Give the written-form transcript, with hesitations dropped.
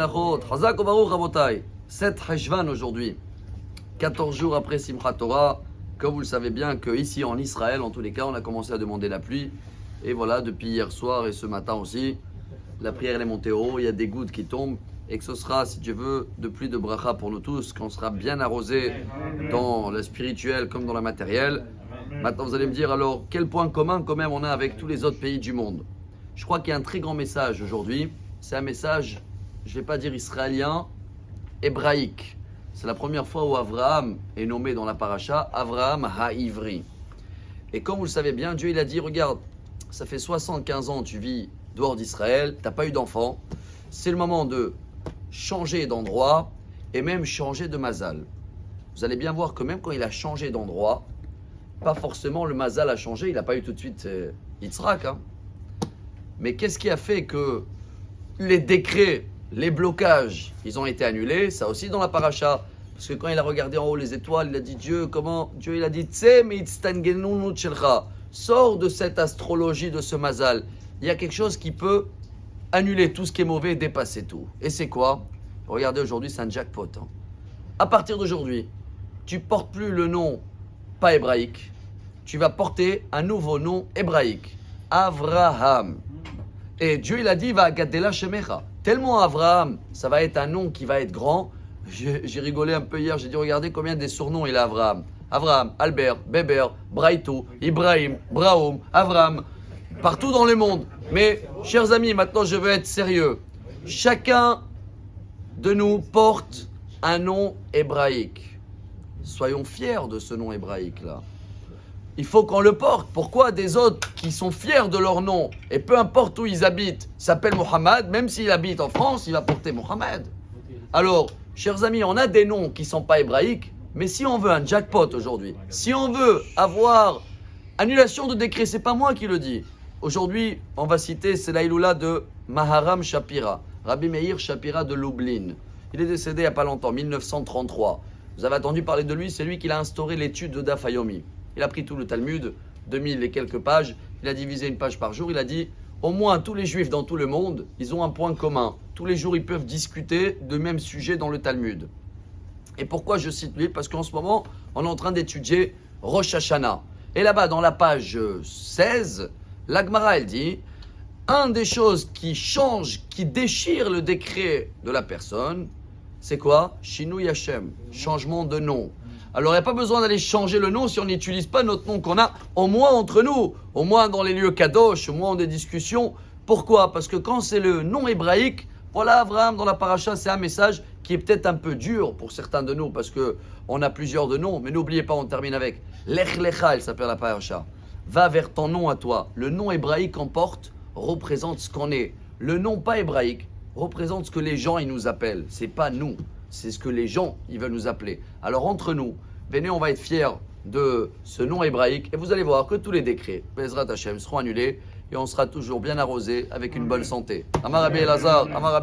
Chazak Baruch Rabotai, 7 Heshvan aujourd'hui, 14 jours après Simchat Torah. Comme vous le savez bien, que ici en Israël, en tous les cas, on a commencé à demander la pluie. Et voilà, depuis hier soir et ce matin aussi, la prière est montée haut, il y a des gouttes qui tombent. Et que ce sera, si Dieu veut, de pluie de bracha pour nous tous, qu'on sera bien arrosé dans le spirituel comme dans le matériel. Maintenant, vous allez me dire, alors, quel point commun quand même on a avec tous les autres pays du monde? Je crois qu'il y a un très grand message aujourd'hui. C'est un message, je ne vais pas dire israélien, hébraïque. C'est la première fois où Abraham est nommé dans la paracha, Abraham Ha'ivri. Et comme vous le savez bien, Dieu il a dit, regarde, ça fait 75 ans que tu vis dehors d'Israël, tu n'as pas eu d'enfant. C'est le moment de changer d'endroit et même changer de mazal. Vous allez bien voir que même quand il a changé d'endroit, pas forcément le mazal a changé, il n'a pas eu tout de suite Yitzhak. Mais qu'est-ce qui a fait que les décrets, les blocages, ils ont été annulés? Ça aussi dans la paracha. Parce que quand il a regardé en haut les étoiles, il a dit Dieu, comment? Dieu il a dit sors de cette astrologie, de ce mazal. Il y a quelque chose qui peut annuler tout ce qui est mauvais et dépasser tout. Et c'est quoi? Regardez, aujourd'hui, c'est un jackpot. À partir d'aujourd'hui, tu ne portes plus le nom pas hébraïque. Tu vas porter un nouveau nom hébraïque. Avraham. Et Dieu, il a dit, va gadela shemecha. Tellement Avraham, ça va être un nom qui va être grand. J'ai rigolé un peu hier, j'ai dit, regardez combien des surnoms il a Avraham. Avraham, Albert, Beber, Braito, Ibrahim, Brahom, Avraham, partout dans le monde. Mais, chers amis, maintenant je veux être sérieux. Chacun de nous porte un nom hébraïque. Soyons fiers de ce nom hébraïque-là. Il faut qu'on le porte. Pourquoi des autres qui sont fiers de leur nom, et peu importe où ils habitent, s'appellent Mohammed, même s'il habite en France, il va porter Mohammed. Alors, chers amis, on a des noms qui ne sont pas hébraïques, mais si on veut un jackpot aujourd'hui, si on veut avoir annulation de décret, c'est pas moi qui le dis. Aujourd'hui, on va citer, c'est l'Aïloula de Maharam Shapira, Rabbi Meir Shapira de Lublin. Il est décédé il n'y a pas longtemps, 1933. Vous avez entendu parler de lui, c'est lui qui a instauré l'étude de Daf Yomi. Il a pris tout le Talmud, 2000 et quelques pages, il a divisé une page par jour, il a dit, au moins tous les juifs dans tout le monde, ils ont un point commun. Tous les jours, ils peuvent discuter de même sujet dans le Talmud. Et pourquoi je cite lui? Parce qu'en ce moment, on est en train d'étudier Rosh Hashanah. Et là-bas, dans la page 16, la Gemara, elle dit, un des choses qui change, qui déchire le décret de la personne, c'est quoi? Shinui Hashem, changement de nom. Alors, il n'y a pas besoin d'aller changer le nom si on n'utilise pas notre nom qu'on a, au moins entre nous, au moins dans les lieux kadosh, au moins dans des discussions. Pourquoi? Parce que quand c'est le nom hébraïque, voilà, Abraham, dans la paracha, c'est un message qui est peut-être un peu dur pour certains de nous, parce qu'on a plusieurs de noms, mais n'oubliez pas, on termine avec Lech Lecha, elle s'appelle la paracha. Va vers ton nom à toi. Le nom hébraïque qu'on porte représente ce qu'on est. Le nom pas hébraïque représente ce que les gens ils nous appellent. C'est pas nous. C'est ce que les gens ils veulent nous appeler. Alors entre nous, venez, on va être fiers de ce nom hébraïque et vous allez voir que tous les décrets, Bezrat Hashem, seront annulés et on sera toujours bien arrosé avec une bonne santé. Amar Rabbi Elazar, Amar Rabbi